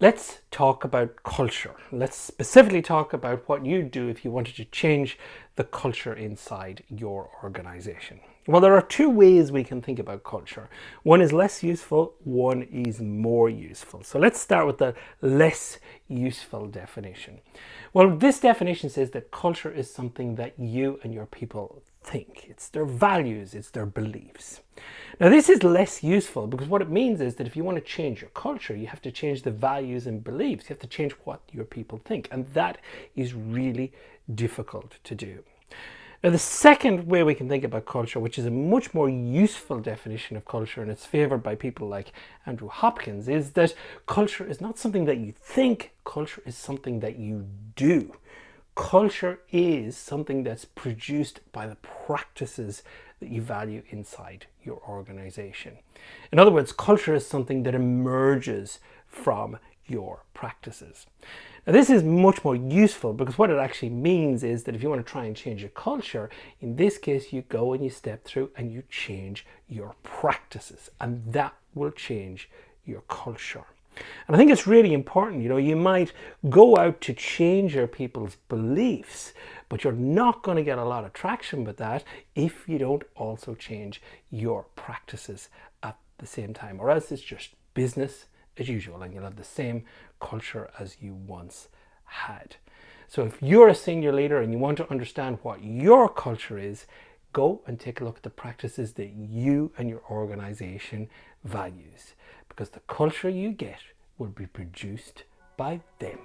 Let's talk about culture. Let's specifically talk about what you'd do if you wanted to change the culture inside your organization. Well, there are two ways we can think about culture. One is less useful, one is more useful. So let's start with the less useful definition. Well, this definition says that culture is something that you and your people think. It's their values, it's their beliefs. Now, this is less useful because what it means is that if you want to change your culture, you have to change the values and beliefs. You have to change what your people think. And that is really difficult to do. Now, the second way we can think about culture, which is a much more useful definition of culture, and it's favored by people like Andrew Hopkins, is that culture is not something that you think, culture is something that you do. Culture is something that's produced by the practices that you value inside your organization. In other words, culture is something that emerges from your practices. Now, this is much more useful because what it actually means is that if you want to try and change your culture, in this case, you go and you step through and you change your practices, and that will change your culture. And I think it's really important, you might go out to change your people's beliefs, but you're not going to get a lot of traction with that if you don't also change your practices at the same time, or else it's just business as usual and you'll have the same culture as you once had. So if you're a senior leader and you want to understand what your culture is, go and take a look at the practices that you and your organization values, because the culture you get will be produced by them.